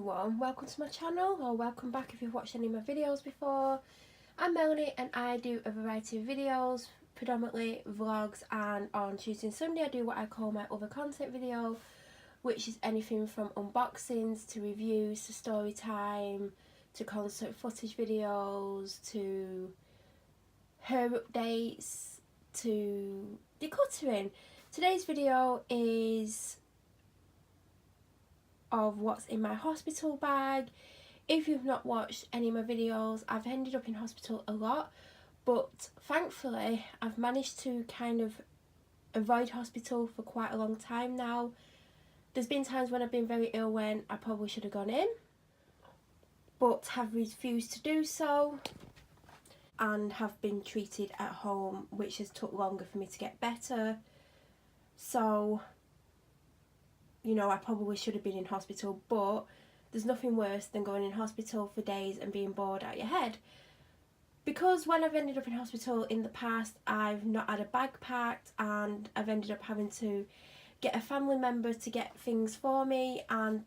everyone, welcome to my channel, or welcome back if you've watched any of my videos before. I'm Melanie and I do a variety of videos, predominantly vlogs, and on Tuesday and Sunday I do what I call my other content video, which is anything from unboxings to reviews to story time to concert footage videos to hair updates to decluttering. Today's video is of what's in my hospital bag. If you've not watched any of my videos, I've ended up in hospital a lot, but thankfully I've managed to kind of avoid hospital for quite a long time now. There's been times when I've been very ill when I probably should have gone in, but have refused to do so and have been treated at home, which has took longer for me to get better. So you know, I probably should have been in hospital, but there's nothing worse than going in hospital for days and being bored out your head. Because when I've ended up in hospital in the past, I've not had a bag packed and I've ended up having to get a family member to get things for me, and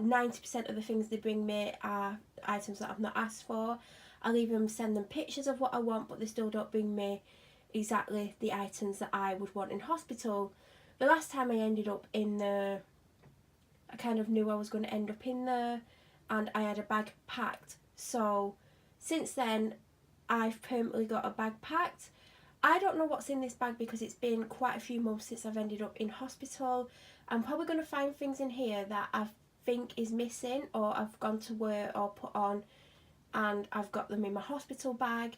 90% of the things they bring me are items that I've not asked for. I'll even send them pictures of what I want, but they still don't bring me exactly the items that I would want in hospital. The last time I ended up in the I kind of knew I was going to end up in there and I had a bag packed. So since then I've permanently got a bag packed. I don't know what's in this bag because it's been quite a few months since I've ended up in hospital. I'm probably going to find things in here that I think is missing or I've gone to wear or put on and I've got them in my hospital bag.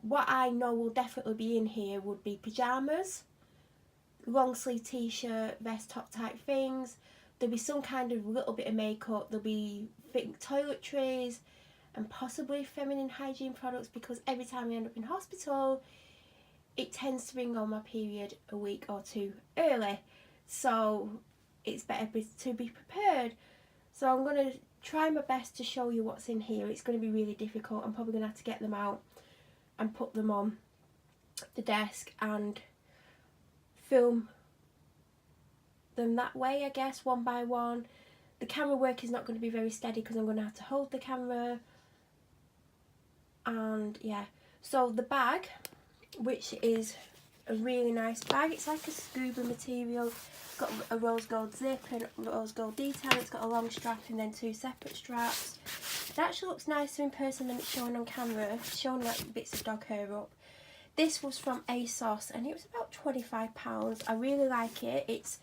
What I know will definitely be in here would be pyjamas, long sleeve t-shirt, vest top type things. There'll be some kind of little bit of makeup, there'll be toiletries and possibly feminine hygiene products, because every time I end up in hospital it tends to bring on my period a week or two early, so it's better to be prepared. So I'm going to try my best to show you what's in here. It's going to be really difficult. I'm probably going to have to get them out and put them on the desk and film them that way, I guess, one by one. The camera work is not going to be very steady because I'm going to have to hold the camera, and yeah. So the bag, which is a really nice bag, it's like a scuba material. It's got a rose gold zip and rose gold detail. It's got a long strap and then two separate straps. It actually looks nicer in person than it's shown on camera. It's showing like bits of dog hair up. This was from ASOS and it was about £25. I really like it. It's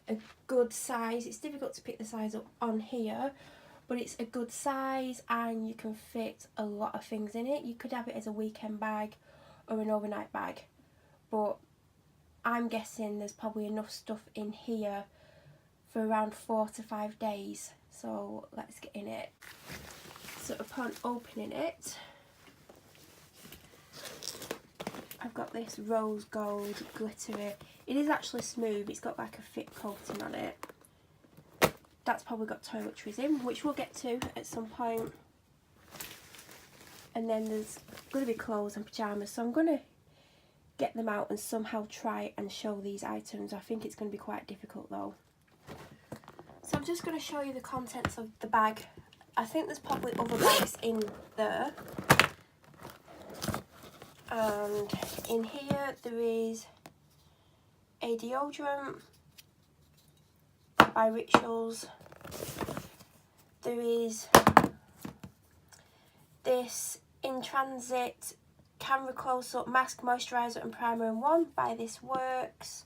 a good size. It's difficult to pick the size up on here, but it's a good size and you can fit a lot of things in it. You could have it as a weekend bag or an overnight bag, but I'm guessing there's probably enough stuff in here for around 4 to 5 days. So let's get in it. So upon opening it, I've got this rose gold glittery. It is actually smooth, it's got like a thick coating on it. That's probably got toiletries in, which we'll get to at some point. And then there's going to be clothes and pyjamas, so I'm going to get them out and somehow try and show these items. I think it's going to be quite difficult though. So I'm just going to show you the contents of the bag. I think there's probably other bags in there. And in here there is a deodorant by Rituals. There is this In Transit Camera Close-Up Mask, Moisturiser and Primer in One by This Works.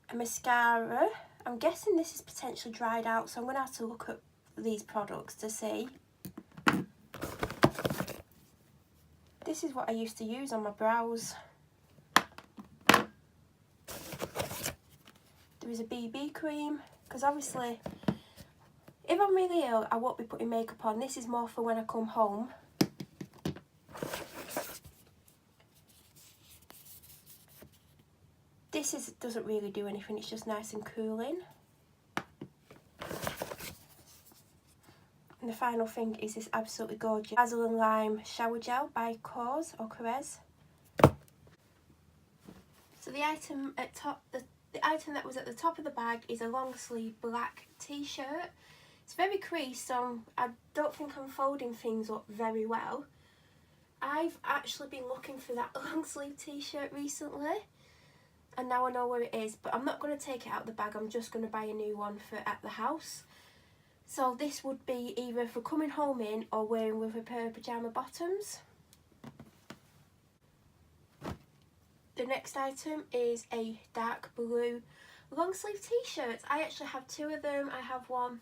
A mascara. I'm guessing this is potentially dried out, so I'm going to have to look at these products to see. This is what I used to use on my brows. There is a BB cream, because obviously if I'm really ill I won't be putting makeup on. This is more for when I come home. This doesn't really do anything, it's just nice and cooling. And the final thing is this absolutely gorgeous Basil and Lime Shower Gel by Korres. So the item at top, the item that was at the top of the bag is a long sleeve black t-shirt. It's very creased, so I don't think I'm folding things up very well. I've actually been looking for that long sleeve t-shirt recently, and now I know where it is, but I'm not going to take it out of the bag. I'm just going to buy a new one for at the house. So this would be either for coming home in or wearing with a pair of pyjama bottoms. The next item is a dark blue long sleeve t-shirt. I actually have two of them. I have one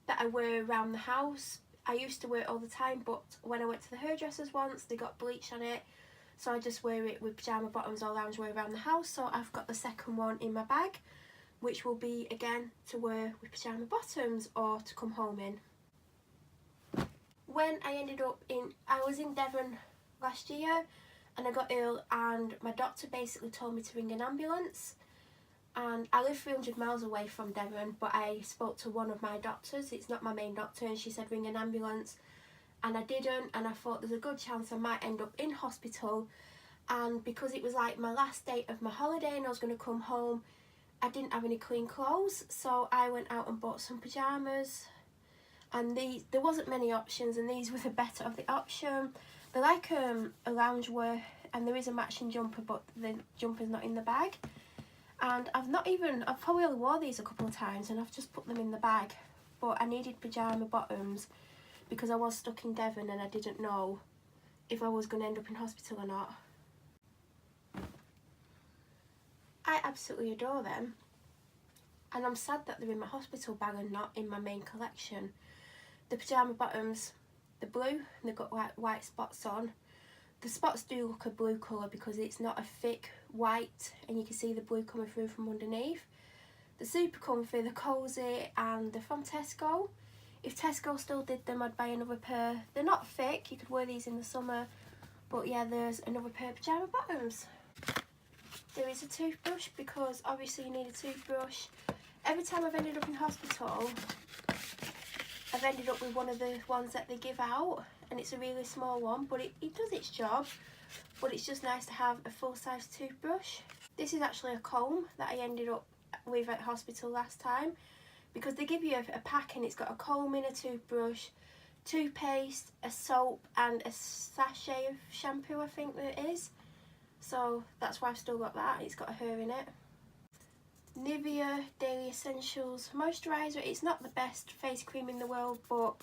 that I wear around the house. I used to wear it all the time, but when I went to the hairdressers once, they got bleach on it, so I just wear it with pyjama bottoms or loungewear around the house. So I've got the second one in my bag, which will be again to wear with pyjama bottoms or to come home in. When I was in Devon last year and I got ill, and my doctor basically told me to ring an ambulance. And I live 300 miles away from Devon, but I spoke to one of my doctors. It's not my main doctor, and she said ring an ambulance, and I didn't, and I thought there's a good chance I might end up in hospital. And because it was like my last day of my holiday and I was going to come home, I didn't have any clean clothes, so I went out and bought some pyjamas, and there wasn't many options, and these were the better of the option. They're like a loungewear, and there is a matching jumper, but the jumper's not in the bag. And I've probably only wore these a couple of times, and I've just put them in the bag. But I needed pyjama bottoms because I was stuck in Devon and I didn't know if I was going to end up in hospital or not. I absolutely adore them, and I'm sad that they're in my hospital bag and not in my main collection. The pyjama bottoms, they're blue and they've got white spots on. The spots do look a blue colour because it's not a thick white, and you can see the blue coming through from underneath. They're super comfy, they're cosy, and they're from Tesco. If Tesco still did them, I'd buy another pair. They're not thick, you could wear these in the summer, but yeah, there's another pair of pyjama bottoms. There is a toothbrush because obviously you need a toothbrush. Every time I've ended up in hospital, I've ended up with one of the ones that they give out, and it's a really small one, but it does its job. But it's just nice to have a full-size toothbrush. This is actually a comb that I ended up with at hospital last time, because they give you a pack and it's got a comb in, a toothbrush, toothpaste, a soap, and a sachet of shampoo, I think that it is. So that's why I've still got that. It's got a hair in it. Nivea Daily Essentials Moisturiser. It's not the best face cream in the world, but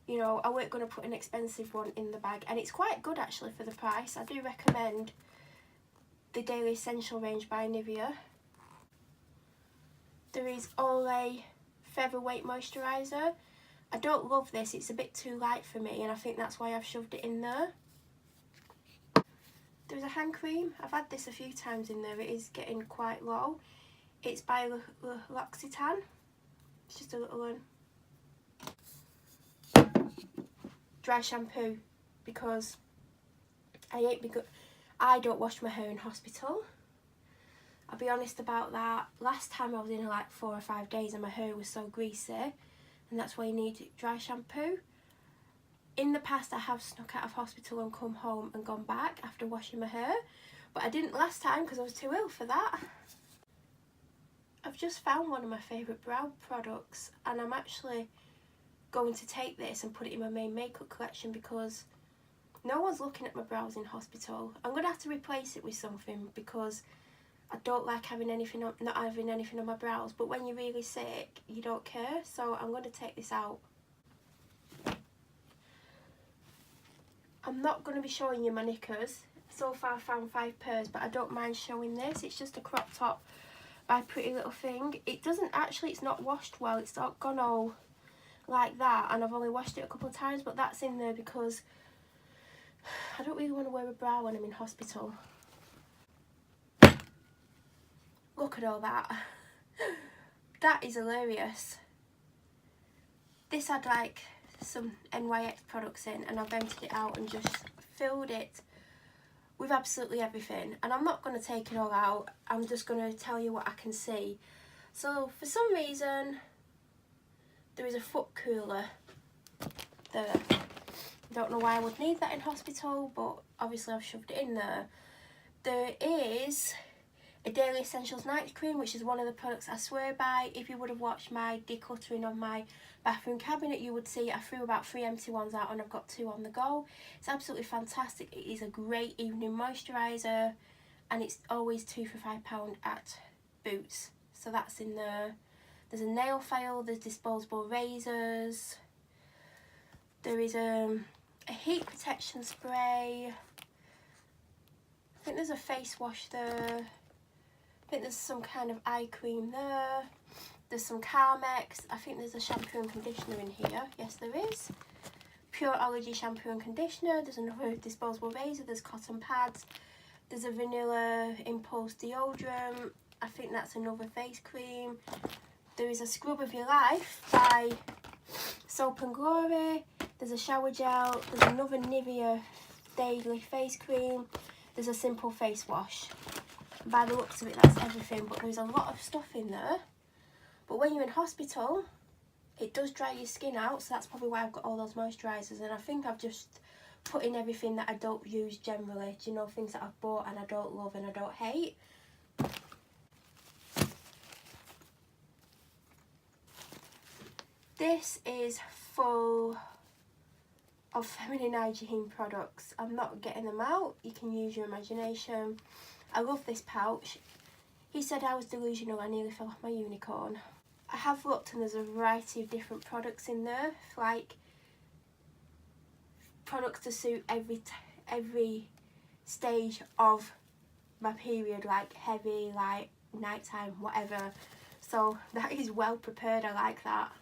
you know, I weren't going to put an expensive one in the bag, and it's quite good actually for the price. I do recommend the Daily Essential range by Nivea. There is Olay Featherweight Moisturiser. I don't love this, it's a bit too light for me, and I think that's why I've shoved it in there. There's a hand cream. I've had this a few times in there. It is getting quite low. It's by L'Occitane. It's just a little one. Dry shampoo, because I don't wash my hair in hospital. I'll be honest about that. Last time I was in like 4 or 5 days and my hair was so greasy, and that's why you need dry shampoo. In the past I have snuck out of hospital and come home and gone back after washing my hair, but I didn't last time because I was too ill for that. I've just found one of my favourite brow products, and I'm actually going to take this and put it in my main makeup collection because no one's looking at my brows in hospital. I'm going to have to replace it with something because I don't like having anything not having anything on my brows, but when you're really sick you don't care, so I'm going to take this out. I'm not going to be showing you my knickers. So far I found 5 pairs, but I don't mind showing this. It's just a crop top by Pretty Little Thing. It doesn't actually, it's not washed well, it's not gone all like that, and I've only washed it a couple of times, but that's in there because I don't really want to wear a bra when I'm in hospital. Look at all that. That is hilarious. This had like some NYX products in, and I've emptied it out and just filled it with absolutely everything, and I'm not going to take it all out. I'm just going to tell you what I can see. So for some reason there is a foot cooler there. I don't know why I would need that in hospital, but obviously I've shoved it in there. There is a Daily Essentials night cream, which is one of the products I swear by. If you would have watched my decluttering of my bathroom cabinet, you would see I threw about 3 empty ones out and I've got 2 on the go. It's absolutely fantastic. It is a great evening moisturiser, and it's always 2 for £5 at Boots. So that's in there. There's a nail file, there's disposable razors, there is a heat protection spray, I think there's a face wash there, I think there's some kind of eye cream there, there's some Carmex, I think there's a shampoo and conditioner in here, yes there is, Pure Ology shampoo and conditioner, there's another disposable razor, there's cotton pads, there's a Vanilla Impulse deodorant, I think that's another face cream, there is a Scrub of Your Life by Soap and Glory, there's a shower gel, there's another Nivea daily face cream, there's a simple face wash. By the looks of it, that's everything, but there's a lot of stuff in there. But when you're in hospital, it does dry your skin out, so that's probably why I've got all those moisturisers, and I think I've just put in everything that I don't use generally, do you know, things that I've bought and I don't love and I don't hate. This is full of feminine hygiene products. I'm not getting them out, you can use your imagination. I love this pouch. He said I was delusional, I nearly fell off my unicorn. I have looked and there's a variety of different products in there, like products to suit every stage of my period, like heavy, light, nighttime, whatever. So that is well prepared, I like that.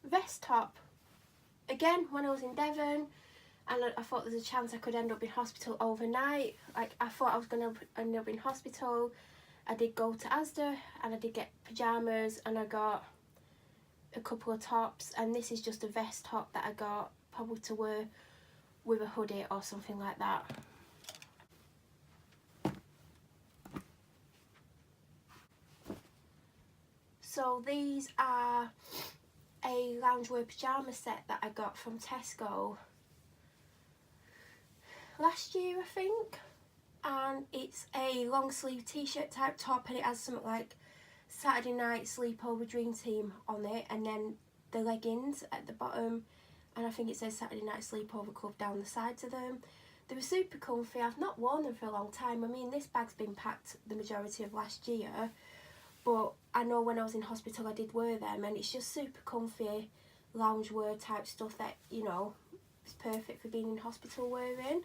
Vest top. Again, when I was in Devon and I thought there's a chance I could end up in hospital overnight, like I thought I was going to end up in hospital, I did go to Asda and I did get pyjamas and I got a couple of tops, and this is just a vest top that I got probably to wear with a hoodie or something like that. So these are a loungewear pyjama set that I got from Tesco last year, I think, and it's a long sleeve t-shirt type top, and it has something like Saturday night sleepover dream team on it, and then the leggings at the bottom, and I think it says Saturday night sleepover club down the sides of them. They were super comfy. I've not worn them for a long time. I mean, this bag's been packed the majority of last year, but I know when I was in hospital I did wear them, and it's just super comfy loungewear type stuff that, you know, is perfect for being in hospital wearing.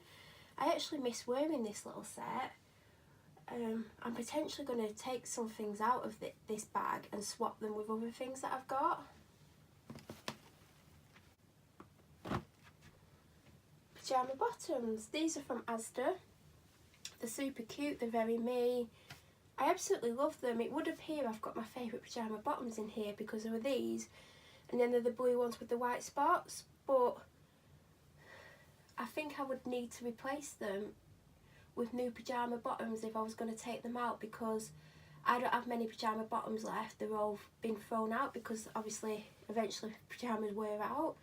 I actually miss wearing this little set. I'm potentially going to take some things out of this bag and swap them with other things that I've got. Pyjama bottoms. These are from Asda. They're super cute, they're very me. I absolutely love them. It would appear I've got my favourite pyjama bottoms in here because there are these, and then there are the blue ones with the white spots, but I think I would need to replace them with new pyjama bottoms if I was going to take them out, because I don't have many pyjama bottoms left. They're all been thrown out because obviously eventually pyjamas wear out.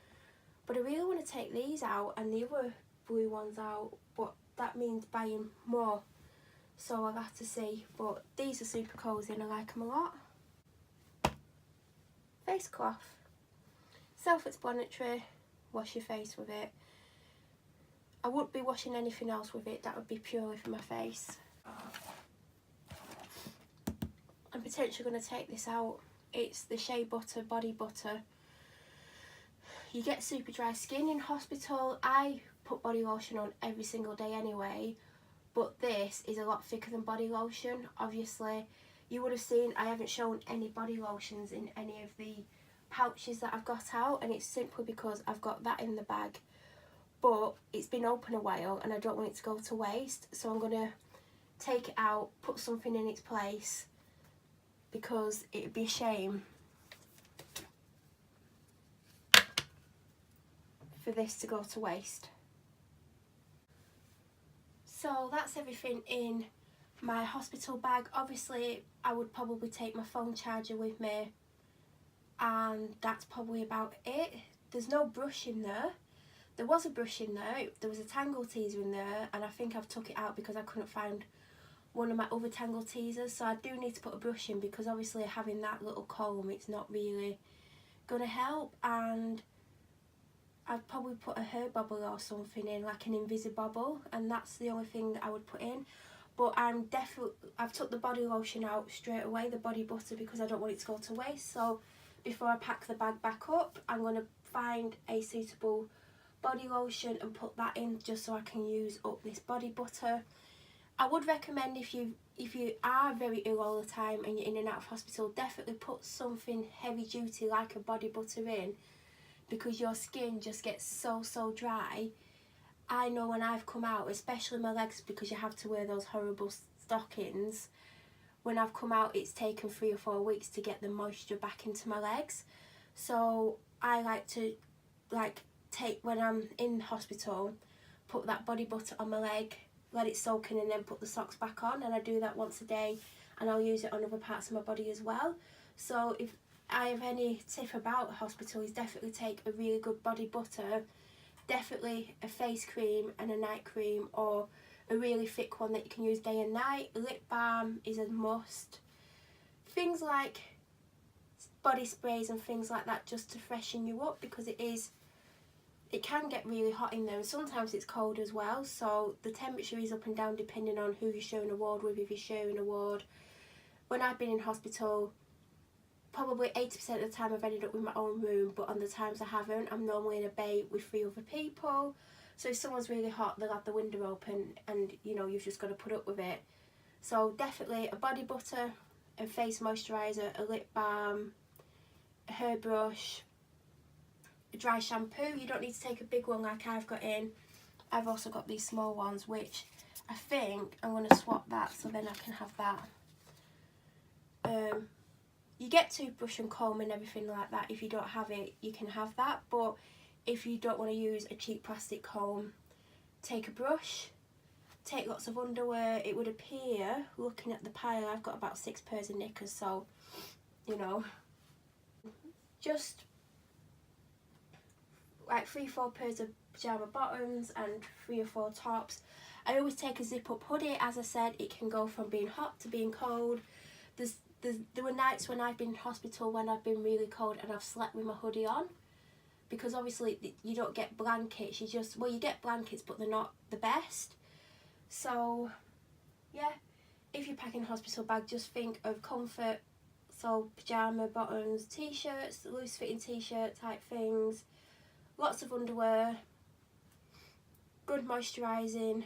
But I really want to take these out and the other blue ones out, but that means buying more, so I'll have to see. But these are super cosy and I like them a lot. Face cloth. Self-explanatory, wash your face with it. I wouldn't be washing anything else with it, that would be purely for my face. I'm potentially going to take this out. It's the Shea Butter Body Butter. You get super dry skin in hospital. I put body lotion on every single day anyway, but this is a lot thicker than body lotion. Obviously, you would have seen I haven't shown any body lotions in any of the pouches that I've got out, and it's simply because I've got that in the bag. But it's been open a while and I don't want it to go to waste, so I'm going to take it out, put something in its place, because it would be a shame for this to go to waste. So that's everything in my hospital bag. Obviously I would probably take my phone charger with me, and that's probably about it. There's no brush in there. there was a brush in there, there was a Tangle teaser in there, and I think I've took it out because I couldn't find one of my other Tangle teasers, so I do need to put a brush in because obviously having that little comb, it's not really gonna help. And I'd probably put a hair bobble or something in, like an Invisibobble, and that's the only thing that I would put in. But I've took the body lotion out straight away, the body butter, because I don't want it to go to waste. So before I pack the bag back up, I'm going to find a suitable body lotion and put that in, just so I can use up this body butter. I would recommend, if you are very ill all the time and you're in and out of hospital, definitely put something heavy duty like a body butter in, because your skin just gets so dry. I know when I've come out, especially my legs, because you have to wear those horrible stockings, when I've come out it's taken 3 or 4 weeks to get the moisture back into my legs. So I like to take, when I'm in hospital, put that body butter on my leg, let it soak in, and then put the socks back on, and I do that once a day, and I'll use it on other parts of my body as well. So if I have any tip about hospital, is definitely take a really good body butter, definitely a face cream and a night cream, or a really thick one that you can use day and night. Lip balm is a must. Things like body sprays and things like that, just to freshen you up, because it can get really hot in there, and sometimes it's cold as well, so the temperature is up and down depending on who you're sharing a ward with, if you're sharing a ward. When I've been in hospital, probably 80% of the time I've ended up with my own room, but on the times I haven't, I'm normally in a bay with 3 other people. So if someone's really hot, they'll have the window open, and you know, you've just got to put up with it. So definitely a body butter, a face moisturiser, a lip balm, a hairbrush, a dry shampoo. You don't need to take a big one like I've got in. I've also got these small ones, which I think I'm going to swap that, so then I can have that. You get toothbrush and comb and everything like that. If you don't have it, you can have that, but if you don't want to use a cheap plastic comb, take a brush, take lots of underwear. It would appear, looking at the pile, I've got about 6 pairs of knickers, so you know, just like 3-4 pairs of pyjama bottoms and 3 or 4 tops. I always take a zip up hoodie. As I said, it can go from being hot to being cold. There were nights when I've been in hospital when I've been really cold and I've slept with my hoodie on, because obviously you don't get blankets. You get blankets, but they're not the best. So yeah, if you're packing a hospital bag, just think of comfort. So pyjama bottoms, t-shirts, loose fitting t-shirt type things, lots of underwear, good moisturising.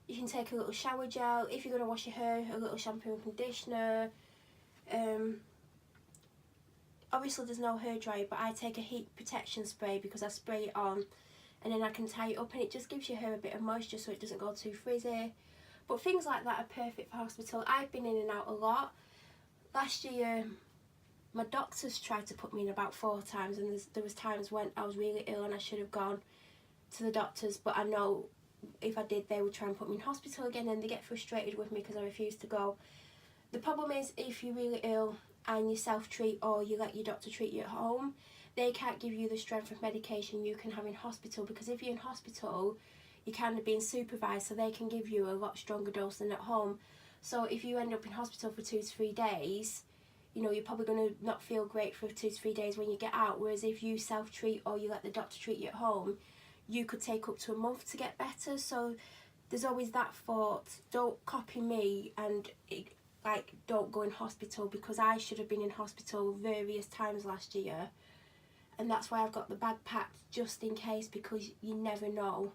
You can take a little shower gel. If you're going to wash your hair, a little shampoo and conditioner. Obviously there's no hairdryer, but I take a heat protection spray, because I spray it on and then I can tie it up, and it just gives your hair a bit of moisture so it doesn't go too frizzy. But things like that are perfect for hospital. I've been in and out a lot. Last year my doctors tried to put me in about 4 times, and there was times when I was really ill and I should have gone to the doctors, but I know if I did, they would try and put me in hospital again, and they get frustrated with me because I refuse to go. The problem is, if you're really ill and you self-treat, or you let your doctor treat you at home, they can't give you the strength of medication you can have in hospital, because if you're in hospital, you're kind of being supervised, so they can give you a lot stronger dose than at home. So if you end up in hospital for 2 to 3 days, you know, you're probably going to not feel great for 2 to 3 days when you get out, whereas if you self-treat or you let the doctor treat you at home, you could take up to a month to get better. So there's always that thought, don't copy me and don't go in hospital, because I should have been in hospital various times last year, and that's why I've got the bag packed, just in case, because you never know.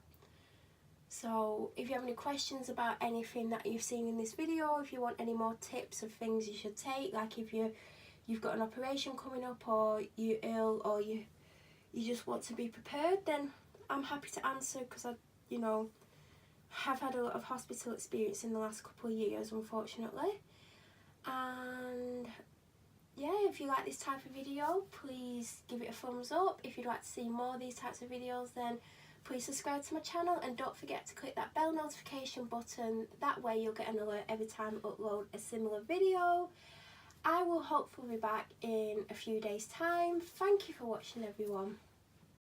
So if you have any questions about anything that you've seen in this video, if you want any more tips of things you should take, like if you've got an operation coming up, or you're ill, or you just want to be prepared, then I'm happy to answer, because I, you know, have had a lot of hospital experience in the last couple of years, unfortunately. And yeah, if you like this type of video, please give it a thumbs up. If you'd like to see more of these types of videos, then please subscribe to my channel, and don't forget to click that bell notification button. That way you'll get an alert every time I upload a similar video. I will hopefully be back in a few days' time. Thank you for watching, everyone.